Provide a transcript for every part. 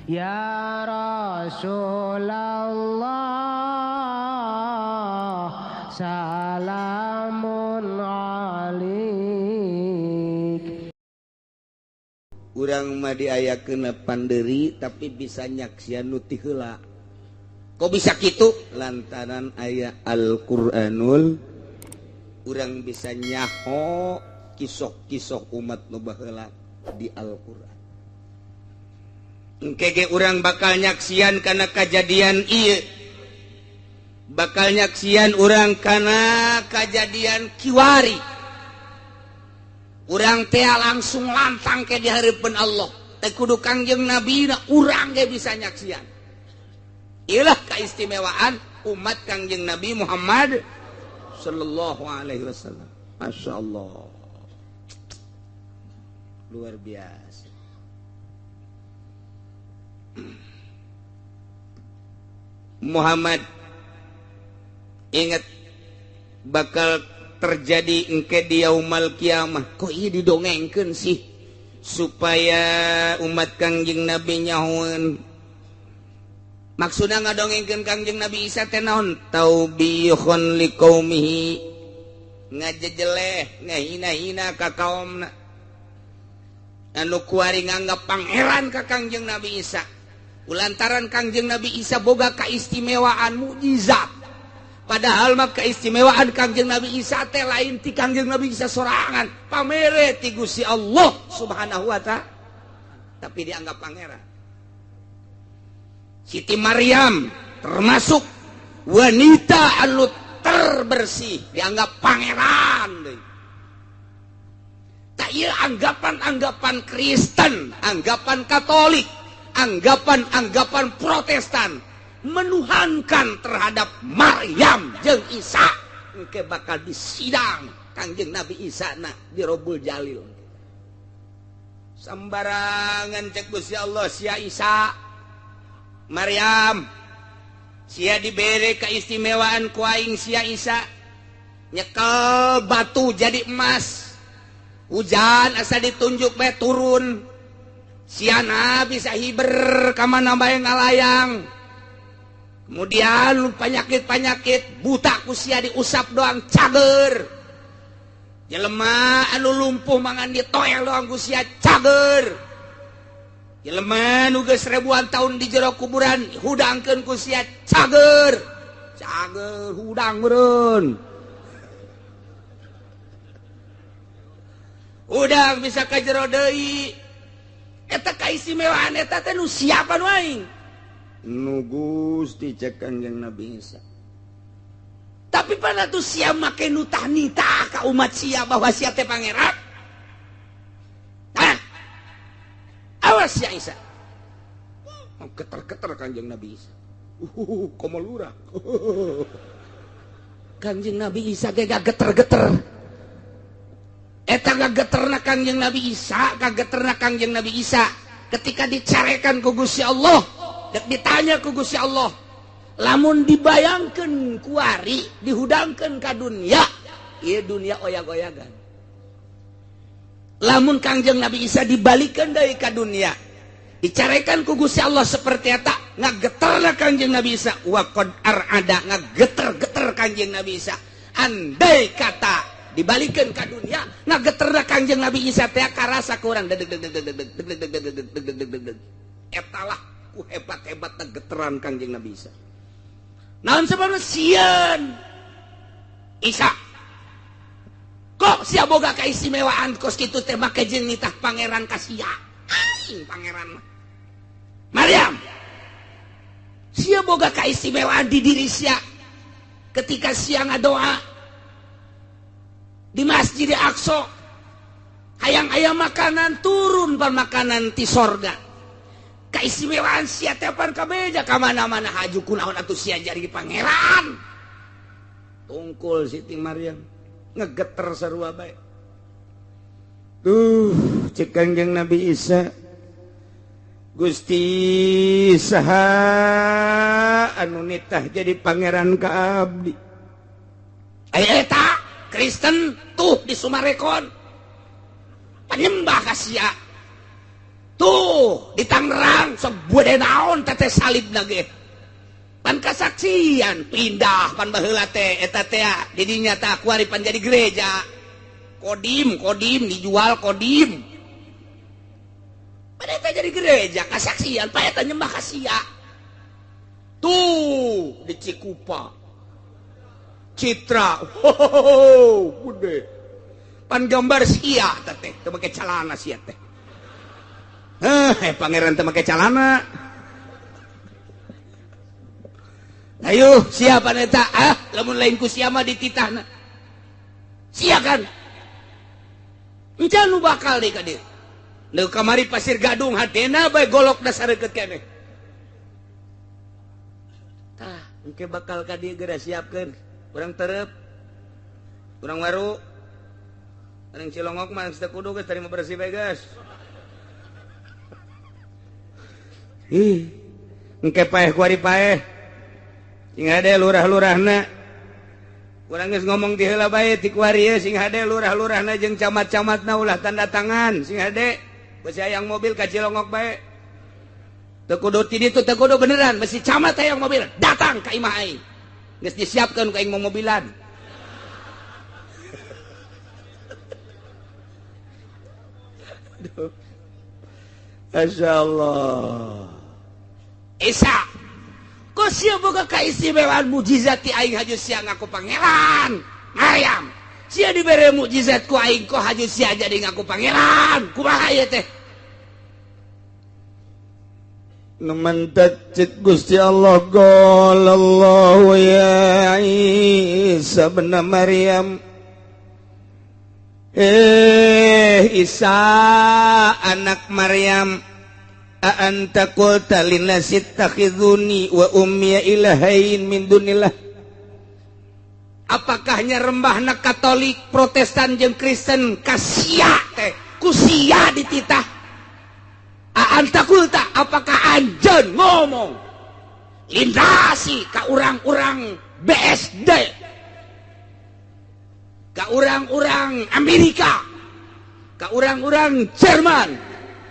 Ya Rasulullah salamun alik. Urang mah diayakeun panderi tapi bisa nyaksian nu ti heula. Kok bisa kitu? Lantaran aya Al-Qur'anul urang bisa nyaho kisah-kisah umat nu baheula di Al-Qur'an. Engke ge urang bakal nyaksian kana kajadian ieu. Bakal nyaksian urang kana kajadian kiwari. Urang teh langsung lantang ke di hareupeun Allah. Teh kudu Kangjeng Nabi na urang ge bisa nyaksian. Ieulah keistimewaan umat Kangjeng Nabi Muhammad sallallahu alaihi wasallam. Masyaallah. Luar biasa. Muhammad ingat bakal terjadi engke di yaumul kiamah. Kok ieu didongengkeun sih supaya umat Kangjeng Nabi nyahoeun. Maksudna ngadongengkeun Kangjeng Nabi Isa teh naon? Taubihun liqaumihi, ngajejeleh ngahina-hina ka kaumna anu kuari nganggap pangeran ka Kangjeng Nabi Isa. Ulantaran Kangjeng Nabi Isa boga kaistimewaan mukjizat. Padahal mah keistimewaan Kangjeng Nabi Isa teh lain ti Kangjeng Nabi Isa sorangan, pamere ti Gusti Allah Subhanahu wa ta'ala. Tapi dianggap pangeran. Siti Maryam termasuk wanita anu terbersih, dianggap pangeran deui. Tak ieu anggapan-anggapan Kristen, anggapan Katolik, anggapan-anggapan Protestan menuhankan terhadap Maryam jeung Isa. Engke bakal disidang Kangjeng Nabi Isa na di Robul Jalil. Sambarangan cek Gusti Allah sia Isa Maryam sia dibere keistimewaan ku aing sia Isa nyekel batu jadi emas. Hujan asa ditunjuk bae turun. Siana bisa hiber ka mana bae ngalayang. Kemudian penyakit-penyakit buta ku sia diusap doang cager. Jelema anu lumpuh mangan ditoel doang ku sia cager. Jelema nu geus ribuan tahun di jero kuburan hudangkeun ku sia cager. Cager hudang meureun. Udang bisa ka jero deui. Eta kaistimewaan eta teh nu siapa nu aing? Nu Gusti cek Kangjeng Nabi Isa. Tapi pada tuh sia make nu nitah ka umat sia bahwa sia teh pangeran. Nah, awas sia Isa. Geter-geter Kangjeng Nabi Isa. Komalura. Kangjeng Nabi Isa ge geter-geter. Eta gageterna Kangjeng Nabi Isa, gageterna Kangjeng Nabi Isa ketika dicarekan ku Gusti Allah, ditanya ku Gusti Allah, lamun dibayangkeun kuari dihudangkeun ka dunia, ieu dunia oyag-oyagan. Lamun Kangjeng Nabi Isa dibalikeun deui ka dunia, dicarekan ku Gusti Allah seperti eta, ngageterna Kangjeng Nabi Isa, wa qad arada ngageter-geter Kangjeng Nabi Isa. Andai kata dibalikin ke dunia ngageterna Kangjeng Nabi Isa teh karasa ku urang etalah ku hebat-hebatna geteran Kangjeng Nabi Isa. Naon sababna sieun Isa kok sia boga kaistimewaan kos kitu teh make jeung nitah pangeran ka sia aing pangeran mah. Maryam sia boga kaistimewaan di diri sia ketika sia ngadoa di Masjid Aqsa, hayang-hayang makanan turun pan makanan ti sorga. Kaistimewaan sia teh pan kabeja ka mana-mana haju kunaon atuh sia jadi pangeran. Tungkul Siti Maryam ngegeter sarua bae. Cek Kangjeng Nabi Isa. Gusti saha anu nitah jadi pangeran ka abdi. Aya eta Kristen tuh di Sumarekon penyembah ka sia tuh di Tangerang sebuah naon teteh salib lagi pan kasaksian pindah pan baheula teh eta teh didinya teh kuari pan jadi gereja kodim dijual kodim pan eta jadi gereja kasaksian pan eta nyembah ka sia tuh di Cikupa Citra bude pan gambar sia teh teu make calana sia teh pangeran teu make calana. Ayo siapa eta lamun lain ku sia mah dititahna. Sia kan. Encan nu bakal deui ka dieu. Nu kamari Pasir Gadung hatena bae golok dasareukeut keneh. Tah, engke bakal ka dieu geura siapkeun. Urang terep. Urang waru. Urang Cilongok mah teu kudu geus tarima bersih bae geus. Engke paeh kuari paeh sing hade lurah-lurahna urang geus ngomong di heula bae ti kuari ieu sing hade lurah-lurahna jeung camat-camatna ulah tanda tangan sing hade besi hayang mobil ka Cilongok bae teu kudu ti ditu teu kudu beneran besi camat hayang mobil datang ka imah aing geus disiapkeun ka aing mau mobilan Masyaallah Isa kok sia boga kaistimewaan mukjizat ti aing haju sia ngaku pangeran Maryam sia dibere mukjizat ku aing kok haju sia jadi ngaku pangeran kumaha ieu teh Numantat Gusti Allah qalallahu ya Isa bin Maryam Isa anak Maryam anta qulta linnasi ittakhiduni wa ummiya ilahain min dunillah apakahnya rembahna Katolik Protestan jeung Kristen kasia teh kusia dititah anta qulta apakah anjeun ngomong linnasi ka urang-urang BSD ka urang-urang Amerika ka urang-urang Jerman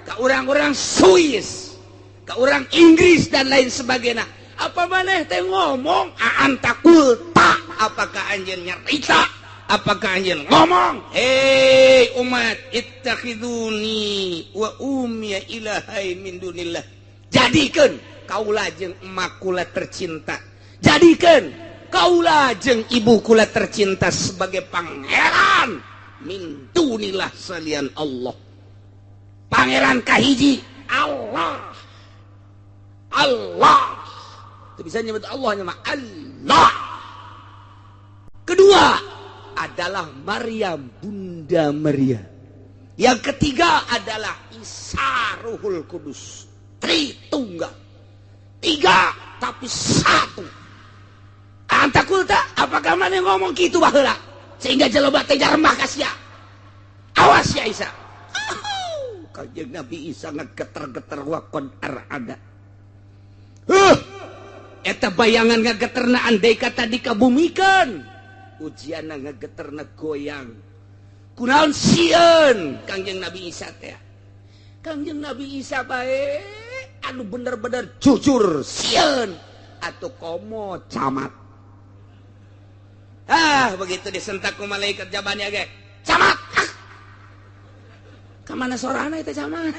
ka urang-urang Swiss, ka urang Inggris dan lain sebagainya. Apa maneh teh ngomong anta kulta apakah anjeun nyarita apakah anjeun ngomong hei umat ittakhiduni wa ummiya ilahain min dunillah jadikeun kaula jeung emak kula tercinta jadikeun kaula jeung ibu kula tercinta sebagai pangeran min dunillah salian Allah pangeran kahiji Allah itu bisa nyebut Allah nama Allah kedua adalah Maryam Bunda Maria yang ketiga adalah Isa Ruhul Kudus Tritunggal tiga tapi satu anta kulta apakah mana ngomong gitu baheula sehingga jelema teh jarembah ka sia awas ya Isa Kanjeng Nabi Isa ngageter-geter wakon ada. Eta bayangan ngageterna andai kata dikabumikeun. Ujianna ngageterna goyang. Kunaon sieun Kanjeng Nabi Isa teh. Kanjeng Nabi Isa bae anu bener-bener jujur sieun atuh komo camat. Begitu disentak ku malaikat jabannya ge. Camat. Kamana sorana itu camat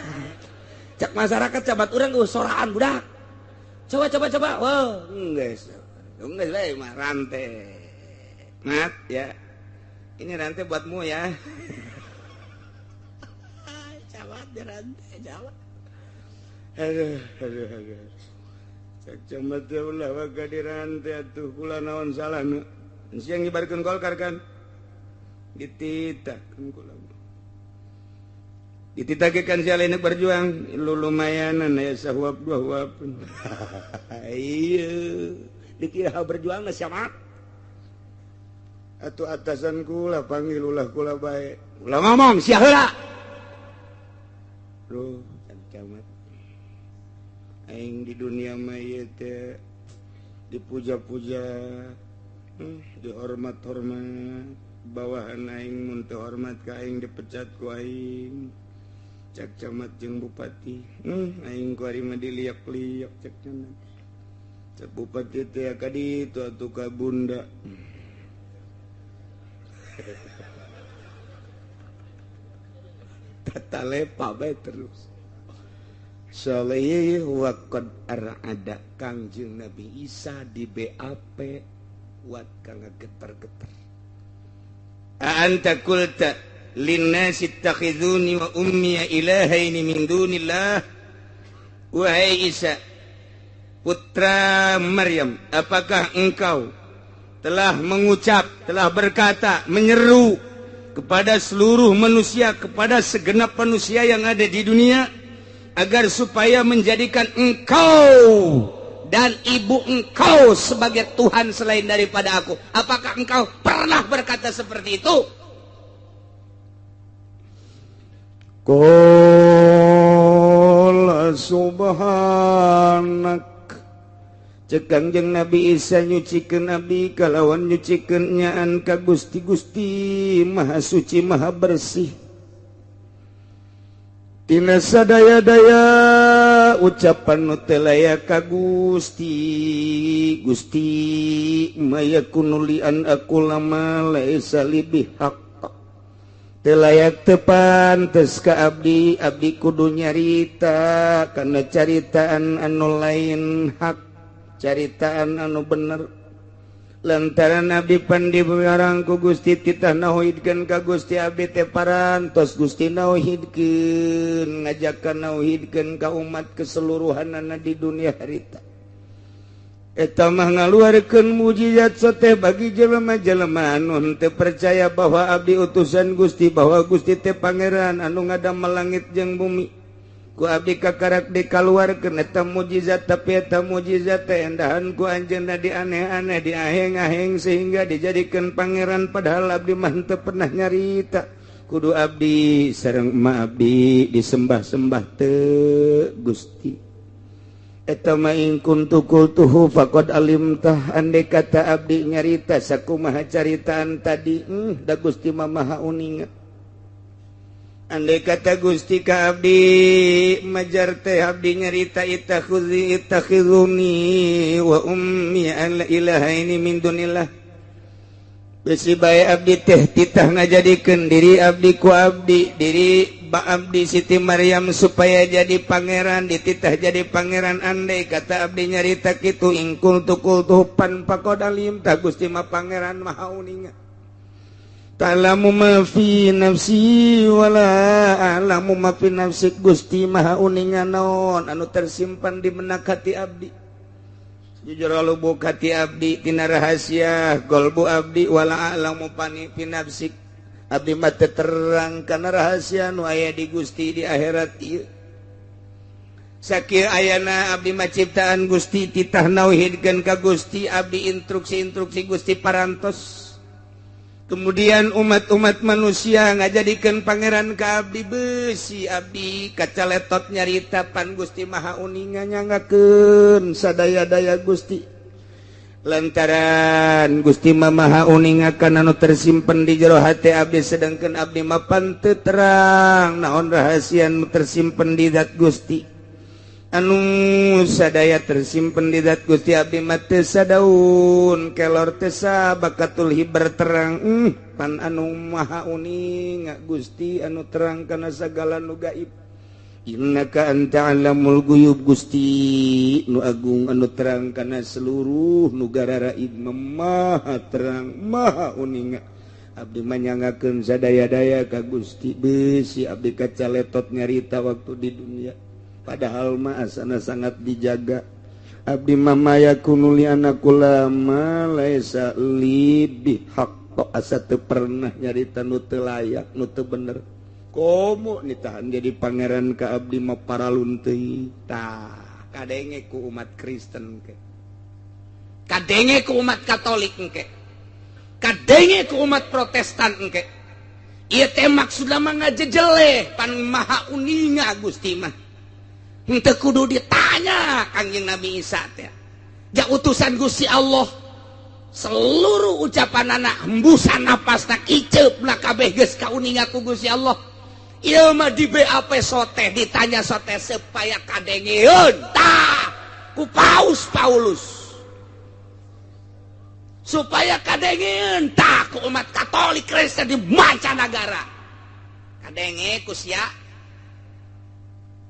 cak masyarakat camat urang soraan budak coba wow geus bae mah rantai mat ya ini rantai buatmu ya camat di rantai camat aduh cak camat teh ulah waga di rantai atuh kula naon salahna siang ngibarkeun Golkar kan dititakeun kula dititakeun si Alenek berjuang lu lumayanan ya sahuap dua huap iya dikira berjuang na siapa atuh atasan kula panggil ulah kula bae ulah ngomong sia heula lu camat aing di dunia mah ieu teh dipuja-puja dihormat-hormat bawahan aing mun teu hormat ka aing dipecat ku aing cak camat jeung bupati aing ku ari mah diliak-liak cak camat cak bupati teh ka ditu atuh ka bunda tatalepa bae terus Salih wa qad arada Kangjeng Nabi Isa di BAP wat kang geter-geter. Anta qulta linnasi ittakhizuni wa ummi ilahaini min dunillah. Wahai Isa putra Maryam, apakah engkau telah mengucap, telah berkata, menyeru kepada seluruh manusia, kepada segenap manusia yang ada di dunia agar supaya menjadikan engkau dan ibu engkau sebagai Tuhan selain daripada aku. Apakah engkau pernah berkata seperti itu? Qala subhanak cek Kangjeng Nabi Isa nyucikeun Nabi kalawan nyucikeun nyaan ka Gusti Maha Suci Maha Bersih. Tina sadaya-daya ucapan nu teu layak ka Gusti mayakunu lian aku lama laisa libih haq teu layak teu pantes ka abdi kudu nyarita kana caritaan anu lain hak caritaan anu bener lantaran abdi pandi barang ku Gusti titah nauhidkeun ka Gusti abdi teh parantos Gusti nauhidkeun ngajakan nauhidkeun ka umat keseluruhanana di dunia harita eta mah ngaluarkeun mujizat sote bagi jelema-jelema anu teu percaya bahwa abdi utusan Gusti bahwa Gusti teh pangeran anu ngadamel langit jeung bumi ku abdi kakarak dikaluarkeun eta mujizat tapi eta mujizat teh endahan ku anjeunna dianeh-aneh diaheng-aheng sehingga dijadikeun pangeran padahal abdi mah teu pernah nyarita kudu abdi sareng emak abdi disembah-sembah teu Gusti eta mah in kuntu qultuhu faqad alimtah andai kata abdi nyarita sakumaha caritaan tadi da Gusti mah maha uninga. Andai kata Gusti ka abdi majar teh abdi nyarita ittakhizuni wa ummi ilahaini min dunillah besi bae abdi teh titah ngajadikeun diri abdi ku abdi diri ba abdi Siti Maryam supaya jadi pangeran dititah jadi pangeran. Andai kata abdi nyarita kitu ingkul tukul tupan faqad alim ta Gusti mah pangeran maha uninga. Ta'lamu ma fi nafsi wala a'lamu ma fi nafsik Gusti maha uningan naon anu tersimpan di benak hati abdi. Jujur lubuk hati abdi tina rahasia qalbu abdi wala a'lamu pani fi nafsik abdi mah teu terang kana rahasia nu aya di Gusti di akhirat ieu. Sakieu ayana abdi mah ciptaan Gusti titah nauhidkeun ka Gusti abdi instruksi-instruksi Gusti parantos. Kemudian umat-umat manusia ngajadikeun pangeran ka abdi beusi abdi kacaletot nyarita pan Gusti maha uninga nyangakeun sadaya-daya Gusti lantaran Gusti mah maha uninga kana anu tersimpen di jero hate abdi sedengkeun abdi mah pan teu terang naon rahasia anu tersimpen di zat Gusti anu sadaya tersimpen di zat Gusti abdi mah teu sadaun kelor teu sabakatul hibar terang pan anu maha uning Gusti anu terang kana sagala nu gaib. Innaka anta alamul guyub Gusti nu agung anu terang kana seluruh nu gararaib maha terang maha uning abdi mah nyangakeun sadaya-daya ka Gusti beusi abdi kacaletot nyarita waktu di dunia padahal mah asana sangat dijaga. Abdi mah mayakunu li anakula ma laisa li bihaq asa teu pernah nyarita nu teu layak nu teu bener. Komo nitahan jadi pangeran ka abdi mah paralun teuing. Tah kadenge ku umat Kristen ke. Kadenge ku umat Katolik engke. Kadenge ku umat Protestan engke. Ieu teh maksudna mah ngajejele pan maha uninga Gusti mah. Henteu kudu ditanya Kangjeng Nabi Isa teh. Ja utusan Gusti Allah. Seluruh ucapan anak hembusan napasna kiceupna kabeh geus kauninga ku Gusti Allah. Ieu mah di BAP sote ditanya sote supaya kadengeun tah ku Paulus. Supaya kadengeun tah ku umat Katolik Kristen di mancanagara. Kadenge ku sia.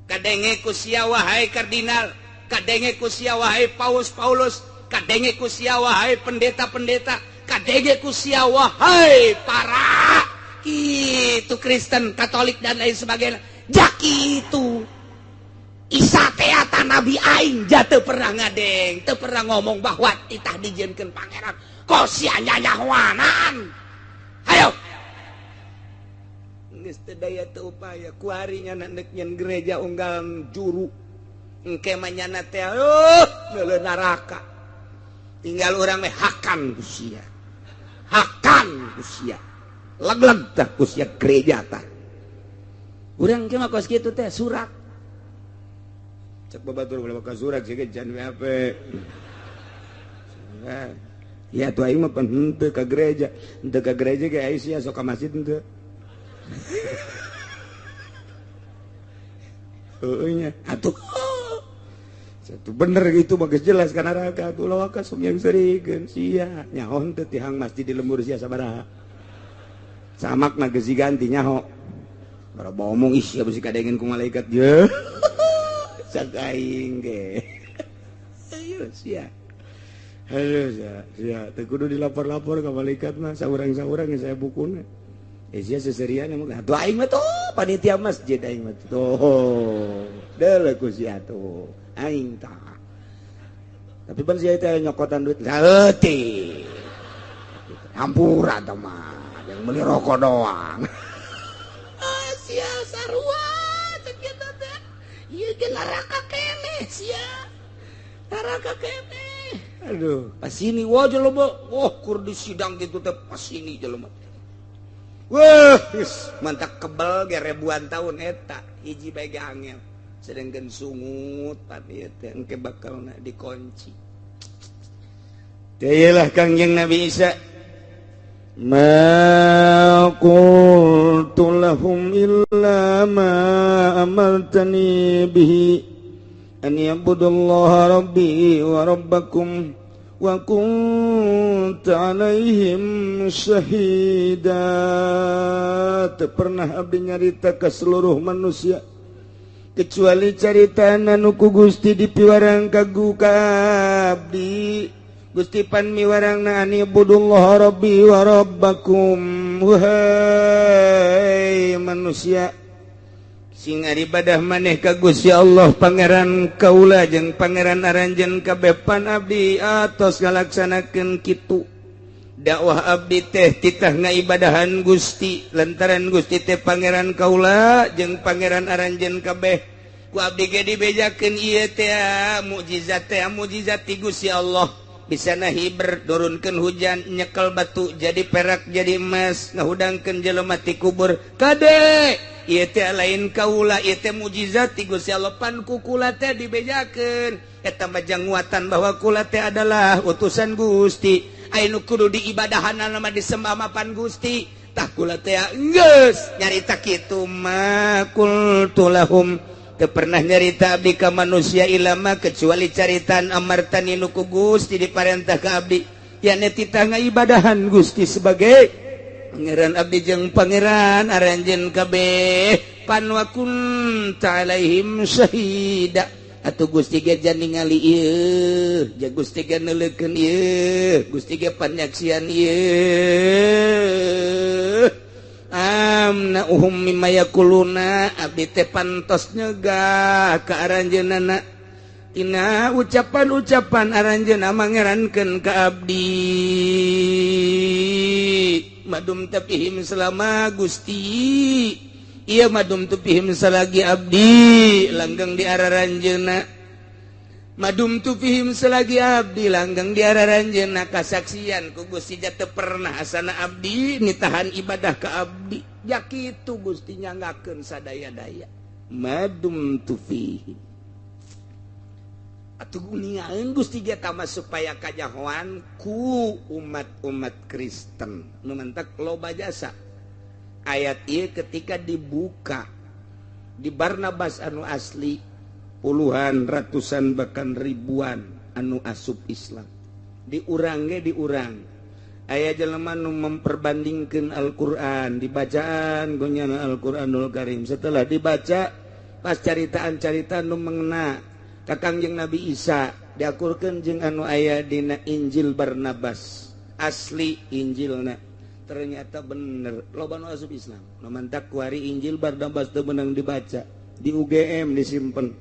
Kadenge ku sia wahai kardinal, kadenge ku sia wahai Paulus, kadenge ku sia wahai pendeta-pendeta, kadenge ku sia wahai para itu Kristen, Katolik dan lain sebagainya. Jaki itu Isa teata Nabi aing teu pernah ngadeng, teu pernah ngomong bahwa titah dijieunkeun pangeran. Kok sia nyanyahwanan. Hayo. Geus teu daya teu upaya ku harinya neuk nyen gereja unggal juru. Engke manyana teh neuleuh neraka. Tinggal urang meh hakan ku sia. Hakan ku sia. Leg-leg tah ku sia gereja tah. Urang ge mah kos kitu teh surak. Cek babatur ulah ka surak sih can apa. Ya tuh aing mah henteu ka gereja. Henteu ka gereja ge aya sia sok ka masjid henteu. Heueuh nya. Atuh. Satu bener gitu mah geus jelas ka neraka atuh ulah ka sok yang serikeun sia. Nyaho teh tihang masjid di lembur sia sabaraha. Samak na geus diganti nyaho. Bara ngomong sia bisi kadengen ku malaikat ye. Sak aing ge. Ayo sia. Aduh sia teu kudu dilapor-lapor ka malaikat mah saurang-saurang geus aya bukuna. Sia seserian mah atuh aing mah tuh panitia masjid aing mah tuh. Deuleuh ku sia tuh. Aing tah. Tapi pan sia teh nyokotan duit leutik. Hampura tah mah. Yang beli rokok doang. Sia sarua cek kitu teh. Ieu ge neraka keneh sia. Neraka keneh. Aduh, pasini wae jelema. Wah, kur di sidang kitu teh pasini jelema. Wah, mantap kebel ge ribuan tahun eta. Hiji bae ge angel. Sedengkeun sungut pati teh engke bakalna dikunci. Teulah Kangjeng Nabi Isa. Ma qultu lahum illa ma amartani bihi an ya'budullaha rabbi wa rabbakum wa kunta alaihim syahida. Teu pernah abdi nyarita ka seluruh manusia kecuali caritana nu ku Gusti dipiwarang kagu ka abdi. Gusti pan miwarangna ani budullah rabbi wa rabbakum. Wahai manusia sing ibadah maneh ka Gusti Allah pangeran kaula jeung pangeran aranjeun kabepan abdi atos ngalaksanakeun kitu. Dakwah abdi teh titah ngaibadahan Gusti lantaran Gusti teh pangeran kaula jeung pangeran aranjeun kabeh. Ku abdi ge dibejakeun ieu teh mukjizat ti Gusti Allah. Bisa nahi berdurunkeun hujan nyekel batu jadi perak jadi emas ngahudangkeun jelema ti kubur kade ieu teh lain kaula ieu teh mukjizat ti Gusti Allah pan ku kula teh dibejakeun eta mah janguatan bahwa kula teh adalah utusan Gusti anu kudu diibadahanna mah disembah mapan Gusti tah kula teh geus nyarita kitu mah qultu lahum. Teu pernah nyarita abdi ka manusia ilama kecuali caritan amartani nu ku Gusti diparentah ka abdi yane titah ngaibadahan Gusti sebagai pangeran abdi jeung pangeran aranjeun kabeh pan wa kunta alaihim syahida atuh Gusti ge jan ningali ieu jeung Gusti ge neuleukeun ieu Gusti ge panyaksian ieu amna mimma yaquluna abdi teh pantos nyegah ka aranjeunana tina ucapan-ucapan aranjeunna mangerankeun ka abdi madum tapihim selama Gusti ieu madum tupihim salagi abdi langgeng di araranjeunna madum tupihim selagi abdi langgang di araranjeunna kasaksian ku Gusti teu pernah asana abdi nitahan ibadah ka abdi ya kitu Gusti nyanggakeun sadaya-daya madum tupihim atuh ningaeun Gusti ge tama supaya kajahoan ku umat-umat Kristen nu mentek loba jasa ayat ieu ketika dibuka di Barnabas anu asli puluhan ratusan bahkan ribuan anu asup Islam diurang aya jelema nu memperbandingkeun Al-Qur'an dibacaan gonyana Al-Qur'anul Karim setelah dibaca pas caritaan-carita nu mengena ka Kangjeng Nabi Isa diakurkeun jeung anu aya dina Injil Barnabas asli Injilna ternyata bener loba nu asup Islam nu mantak kuari Injil Barnabas teu meunang dibaca di UGM disimpen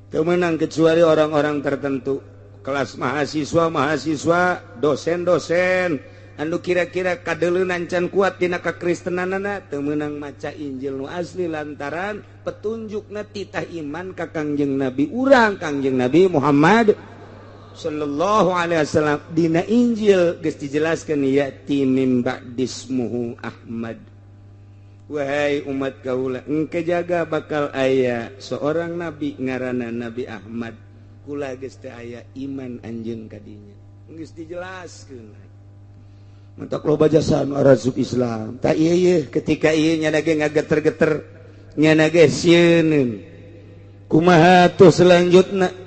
teu meunang kecuali orang-orang tertentu kelas mahasiswa dosen-dosen anu kira-kira kadeuleunan can kuat dina kakristenanana teu meunang maca Injil nu asli lantaran petunjukna titah iman ka Kangjeng Nabi urang Kangjeng Nabi Muhammad sallallahu alaihi wasallam dina Injil geus dijelaskeun ya'ti mim ba'dismuhu Ahmad. Wahai umat kaula engke jaga bakal aya seorang nabi ngaranna Nabi Ahmad kula geus teu aya iman anjeun ka dinya geus dijelaskeun. Mentok loba jasa anu arasub Islam. Tak ieu ketika ieu nya ge ngageter-geter nya ge sieun. Kumaha tuh selanjutna?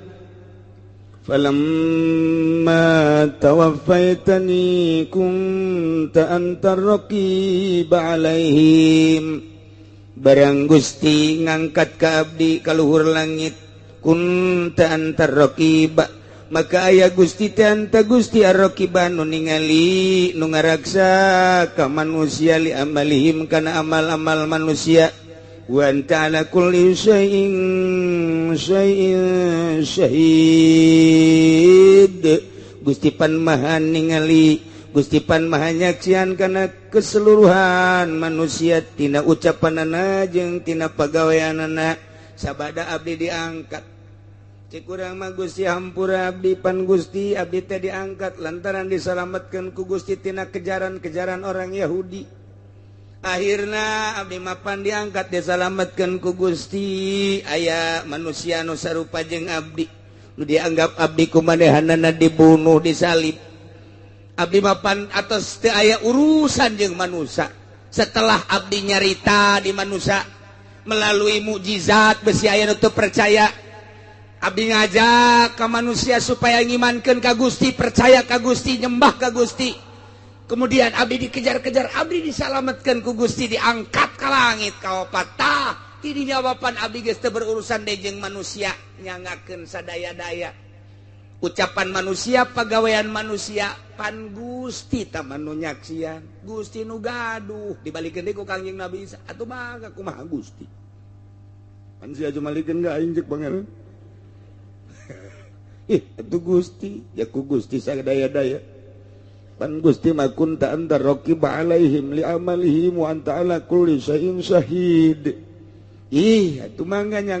Falamma tawaffaitani kunta antar raqiba alaihim. Barang Gusti ngangkat ka abdi ka luhur langit kunta antar raqiba maka aya Gusti teh anta Gusti ar-raqiban nu ningali nu ngaraksa ka manusia li amalihim kana amal-amal manusia wa anta ala kulli syai'in syahid Gusti pan maha ningali Gusti pan maha nyaksian kana keseluruhan manusia tina ucapanana jeung tina pagaweanana sabada abdi diangkat cik urang mah Gusti hampura abdi pan Gusti abdi teh diangkat lantaran disalametkeun ku Gusti tina kejaran-kejaran orang Yahudi. Akhirna abdi mapan diangkat disalametkeun ku Gusti aya manusia nu sarupa jeung abdi nu dianggap abdi kumanehanana dibunuh disalib. Abdi mapan atos teu aya urusan jeung manusia. Setelah abdi nyarita di manusia melalui mukjizat besi aya nu teu percaya abdi ngajak ke manusia supaya ngimankeun ka Gusti, percaya ka Gusti, nyembah ka Gusti. Kemudian abdi dikejar-kejar, abdi disalametkeun ku Gusti, diangkat ka langit ka opatah. Tidinya bapan abdi geus teu berurusan deui jeung manusia, nyangakeun sadaya-daya. Ucapan manusia, pagawean manusia, pan Gusti taman nu nyaksian. Gusti nu gaduh, dibalikeun deui ku Kangjeng Nabi Isa. Atuh mangga kumaha Gusti? Pan sia cuma malikeun ka aing cek pangeran. Itu Gusti ya ku Gusti sadaya-daya pan Gusti mah kunta anta raqiba alaihim li amalihim wa anta ala kulli syai'in syahid. Atuh mangga nya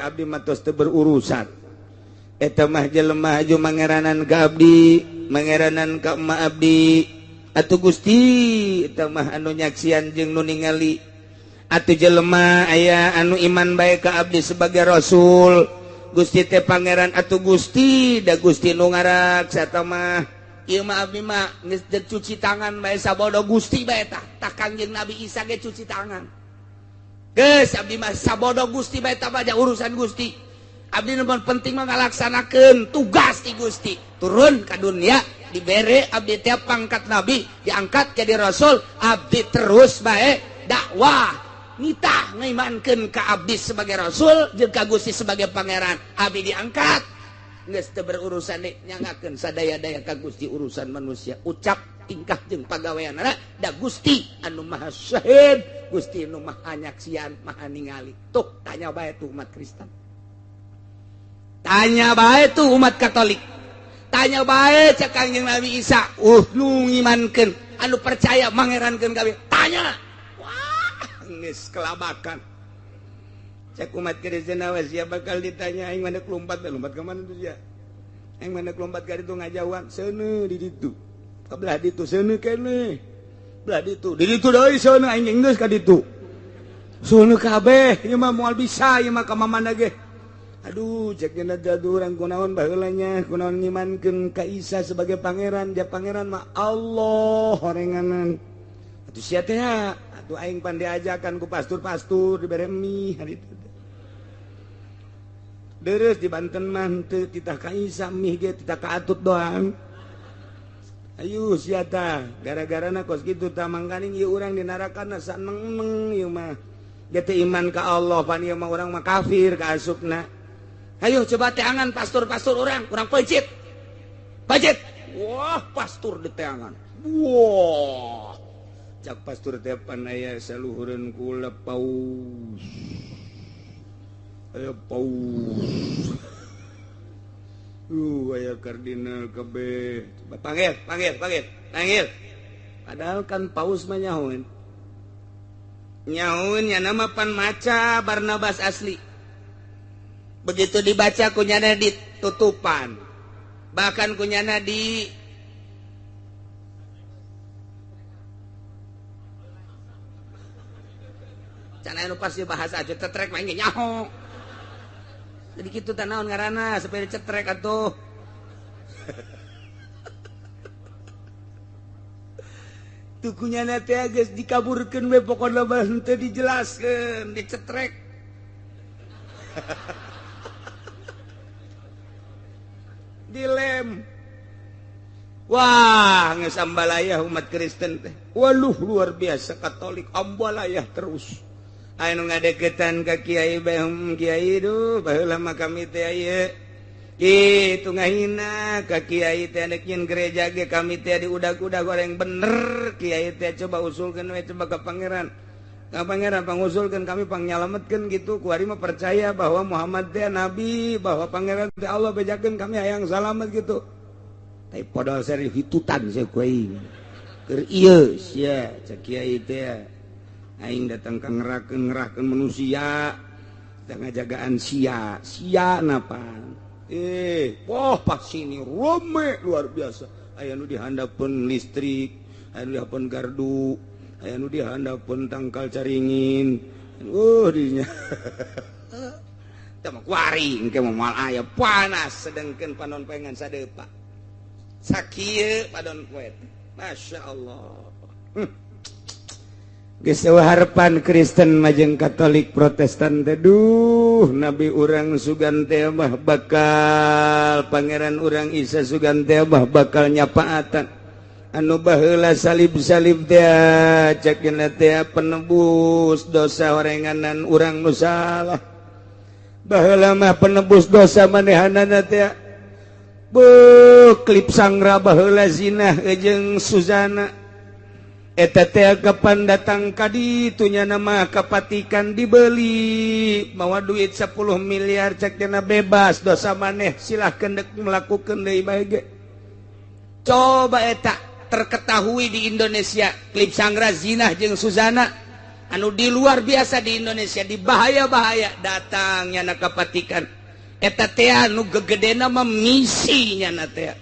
abdi mah tos teu berurusan eta mah jelema aju mangeranan ka abdi mangeranan ka emak abdi atuh Gusti eta mah anu nyaksian jeung nu ningali atuh jelema aya anu iman bae ka abdi sebagai rasul Gusti teh pangeran atuh Gusti da Gusti nu ngaraksa eta mah ieu mah abdi mah geus cuci tangan bae sabodo Gusti bae tah Kangjeng Nabi Isa ge cuci tangan geus abdi mah sabodo Gusti bae tah bae urusan Gusti abdi nu penting mah ngalaksanakeun tugas ti Gusti turun ka dunia dibere abdi teh pangkat nabi diangkat jadi rasul abdi terus bae dakwah nitah ngaimankeun ka abdi sebagai rasul jeung ka Gusti sebagai pangeran abdi diangkat geus teu berurusan deui nyangakeun sadaya-daya ka Gusti urusan manusia ucap tingkah jeung pagaweanna da Gusti anu maha syahid Gusti anu maha nyaksian maha ningali tuh tanya bae tuh umat Kristen tanya bae tuh umat Katolik tanya bae cek Kangjeng Nabi Isa nu ngimankeun anu percaya mangerankeun ka tanya geus kelabakan cek umat Kristen awas ya bakal ditanya aing mana kelompat ka mana tuh ya aing mana kelompat ka ditu ngajawab seuneu di ditu ka belah ditu seuneu keneh belah ditu di ditu deui seuneu aing geus ka ditu seuneu kabeh ieu mah moal bisa ieu mah ka mamana ge aduh cek cenah jadu urang kunaon baheula nya kunaon ngimankeun ka Isa sebagai pangeran ja pangeran mah Allah horenganan sia teh atuh aing pan diajakan ku pastur-pastur dibere mie hari itu. Deres di Banten mah teu titah ka Isa mie ge titah ka Atut doang. Ayo sia tah gara-garana kos kitu tah mangkaning ieu urang di narakana saneng-neng ieu mah. Ge teu iman ka Allah pan ieu mah urang mah kafir ka asupna. Ayo coba teangan pastor-pastor urang pejit. Pejit. Wah, pastor di teangan. Wah. Cak pastor teh pan aya saluhureun kula paus. Aya paus. Aya kardinal kabeh. Coba panggil. Padahal kan paus mah nyahoun. Nyahoun nya nama pan maca Barnabas asli. Begitu dibaca kunyana ditutupan. Bahkan kunyana di cana anu pasti bahasa aja cetrek main nyaho. Jadi kitu teh naon ngaranna sepeda cetrek atuh. Tukunyana teh geus dikaburkeun we pokona mah teu dijelaskeun, dicetrek. Dilem. Wah, geus ambalayah umat Kristen teh. Waluh luar biasa Katolik ambalayah terus. Anu ngadeketan ka kiai bae kiai duh baheula mah kami teh aya kitu ngahina ka kiai teh anek nyeun gereja ge kami teh diudag-udag goreng bener kiai teh coba usulkeun we coba ka pangeran. Ka pangeran pangusulkeun kami pangnyalametkeun gitu ku ari mah percaya bahwa Muhammad teh nabi bahwa pangeran teh Allah bejakeun kami hayang salamet gitu. Tapi podol seri hitutan sia ku aing. Keur ieu sia cak kiai teh aing datang ka ngerahkeun manusia teu ngajagaan sia napan wah pas sini rame luar biasa aya nu dihandapeun listrik aya nu dihandapeun gardu aya nu dihandapeun tangkal caringin dinya teu mah kuari engke moal aya panas sedengkeun panon pengen sadepa sakieu padon poe masyaallah. Geus harapan Kristen majeng Katolik Protestan teh duh nabi urang sugan teh mah bakal pangeran urang Isa sugan teh mah bakal nyapaatan anu baheula salib-salib teh cekeuna teh penebus dosa horenganan urang nu salah baheula mah penebus dosa manehanana teh klip sangra baheula zina jeung Suzana eta teh kapan datang ka ditu nya nama kapatikan dibeli mawa duit 10 miliar cek dina bebas dosa maneh silahkeun deuk melakukeun deui bae ge. Coba eta terketahui di Indonesia klip sangra zinah jeung Suzana anu di luar biasa di Indonesia di bahaya-bahaya datangnya na kapatikan eta teh anu gegedena mah misinya na teh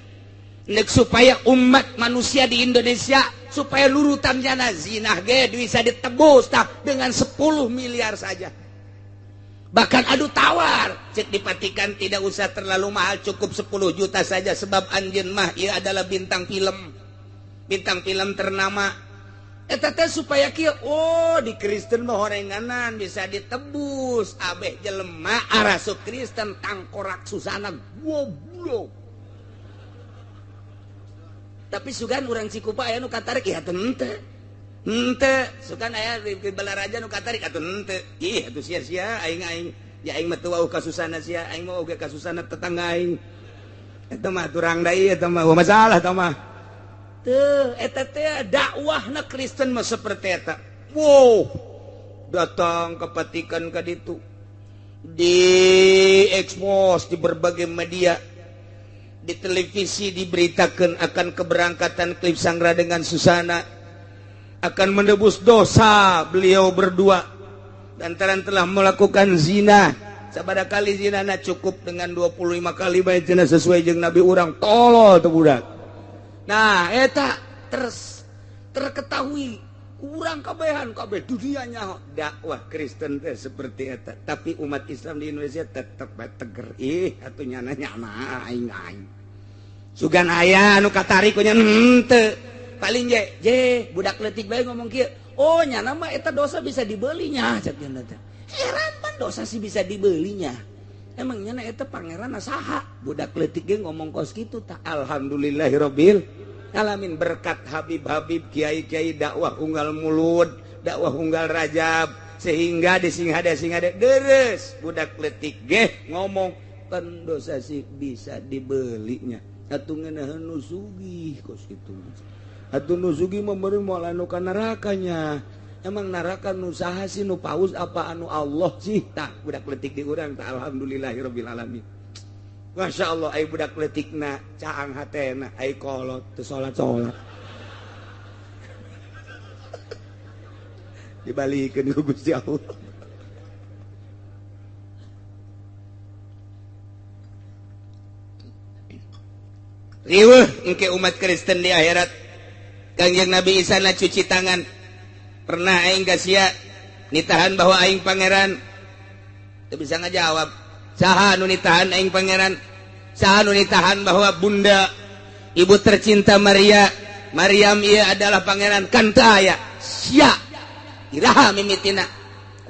nek supaya umat manusia di Indonesia supaya lurutan jana zinah ge bisa ditebus dengan 10 miliar saja. Bahkan adu tawar cek dipatikan tidak usah terlalu mahal cukup 10 juta saja sebab anjeun mah ieu adalah bintang film ternama eta teh supaya kieu di Kristen mah horenganan bisa ditebus abeh jelema arasuk Kristen tangkorak Susana goblok. Tapi sugan urang Cikupa aya nu katarik ya teu henteu sugan aya di Balaraja nu katarik atuh henteu ih atuh sia-sia aing ya aing mah teu wau ka Susana sia aing mah oge ka Susana tetangga aing eta mah turang deui eta mah masalah eta mah teu eta teh dakwahna Kristen mah saperti eta wow datang kepatikan ka ditu di expose di berbagai media di televisi diberitakan akan keberangkatan klip sangra dengan Susana akan menebus dosa beliau berdua lantaran telah melakukan zina sabada kali zinana cukup dengan 25 kali bae cenah sesuai jeung Nabi urang tolol teu budak. Nah eta terketahui urang kabehan kabeh dunia nyaho dakwah Kristen teh seperti eta tapi umat Islam di Indonesia tetep teger atuh nyana aing sugan aya anu katarik nya henteu paling budak letik bae ngomong kieu. Oh nya nama eta dosa bisa dibelinya cak cenah teh. Heran pan dosa sih bisa dibelinya. Emangnya eta pangeran saha? Budak letik ge ngomong kos kitu tah. Alhamdulillahirabbil alamin berkat Habib-habib kiai-kiai dakwah unggal mulud, dakwah unggal rajab sehingga disinghade deres budak letik ge ngomong kan dosa sih bisa dibelinya. Atuh ngeunaheun nu sugih kos kitu. Atuh nu sugih mah meureun moal anu ka nerakanya. Emang neraka nu saha sih nu paus apa anu Allah sih? Tah budak letik di urang tah alhamdulillahirabbil alamin. Masya Allah ai budak letikna caang hatena ai kolot teu salat-salat. Dibalikeun ku Gusti Allah. Riweuh engke umat Kristen di akhirat. Kangjeng Nabi Isa na cuci tangan. Pernah aing gasia nitahan bahwa aing pangeran. Teu bisa ngajawab. Saha nu nitahan aing pangeran? Saha nu nitahan bahwa bunda ibu tercinta Maryam ieu adalah pangeran? Kan teu aya. Sia. Iraha mimitina.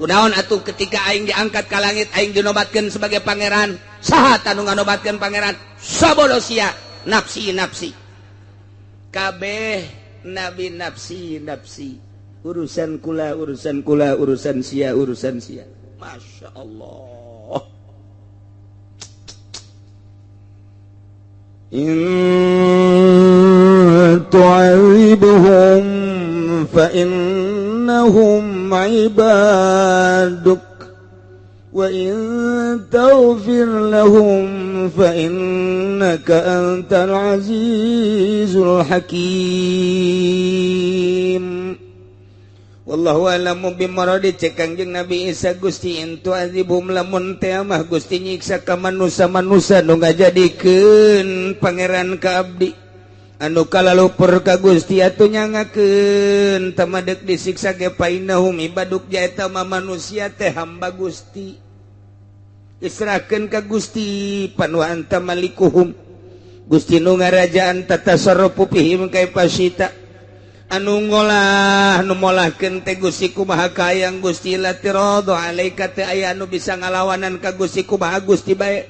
Kunaon atuh ketika aing diangkat ka langit aing dinobatkeun sebagai pangeran? Saha tanu nganobatkeun pangeran? Sabodo sia. Nafsi kabeh nabi nafsi urusan kula urusan sia Masya Allah. In tu'adzibhum fa innahum ibaduk wa in taghfir lahum fa innaka antal azizul hakim. Wallahu a'lamu bimaradi. Cek Kangjeng Nabi Isa Gusti intu azibum lamun teh mah Gusti nyiksa ka manusia-manusia nu ngajadikeun pangeran ka abdi anu kalalupur ka Gusti atuh nyangakeun tamadek disiksa ge painahum ibaduk jaeta mah manusia teh hamba Gusti. Israkeun ka Gusti panu anta malikuhum Gusti nu ngarajaan tatasarrufu fihim kaifa syita anu ngolah nu molahkeun teh Gusti kumaha kaayang Gusti la tiradu alaika teh aya anu bisa ngalawanan ka Gusti kumaha Gusti bae.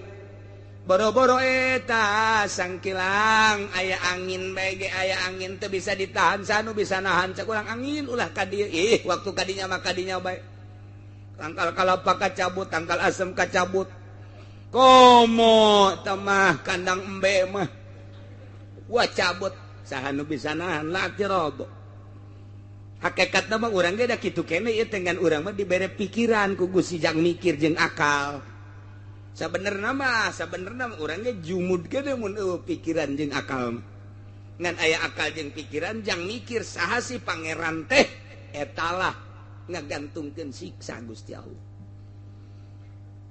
Boro-boro eta sangkilang aya angin bae ge aya angin teu bisa ditahan sanu bisa nahan cak urang angin ulah ka dieu waktu kadinya mah kadinya bae. Tangkal kalapa kacabut, tangkal asem kacabut. Komo tamah kandang embe mah. Wah cabut, saha nu bisa nahan lati robo. Hakikatna mah urang ge da kitu keneh ieu dengan urang mah dibere pikiran ku Gusti jang mikir jeung akal. Sabenerna mah urang ge jumud ge mun pikiran jeung akal. Ngan aya akal jeung pikiran jang mikir saha si pangeran teh etalah ngagantungkeun siksa Gusti Allah.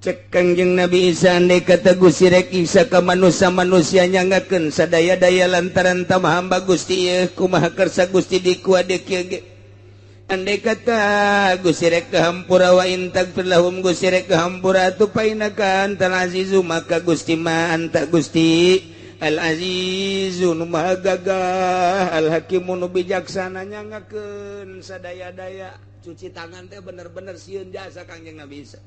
Cek Kangjeng Nabi Isa andai kata Gusti rek Isa ka manusia nyangakeun sadaya-daya lantaran tamah hamba Gusti ieu kumaha kersa Gusti dikuade kieu ge. Andai kata Gusti rek kahampura wa intagfir lahum Gusti rek kahampura atuh painaka antal azizu maka Gusti ma anta Gusti al azizu nu maha gagah al hakimu nu bijaksana nyangakeun sadaya-daya. Cuci tangan teh bener-bener sieun jasa Kangjeng Nabi Isa.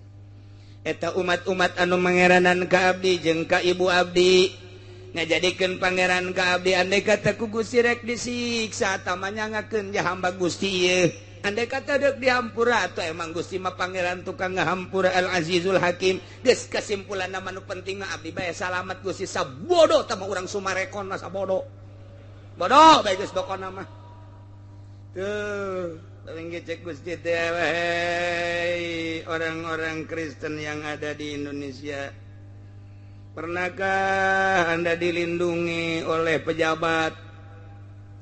Eta umat-umat anu mangeranan ka abdi jeung ka ibu abdi ngajadikeun pangeran ka abdi andai kata ku Gusti rek disiksa tamanya ngakeun ja hamba Gusti ieu andai kata deuk dihampura atuh emang Gusti mah pangeran tukang ngahampura al azizul hakim. Geus kesimpulan mah nu penting mah abdi bae salamet Gusti sabodo tah urang sumarekon mah sabodo bodoh bae geus dokona mah tuh. Paling cek Gusti teh orang-orang Kristen yang ada di Indonesia. Pernahkah Anda dilindungi oleh pejabat?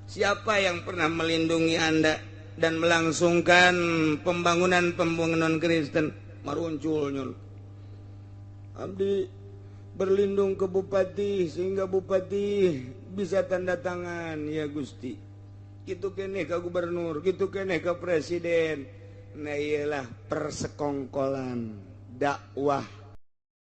Siapa yang pernah melindungi Anda dan melangsungkan pembangunan Kristen? Maruncul nyul. Abdi berlindung ke bupati sehingga bupati bisa tanda tangan ya Gusti. Gitu keneh ke gubernur, gitu keneh ke presiden. Nah iyalah persekongkolan dakwah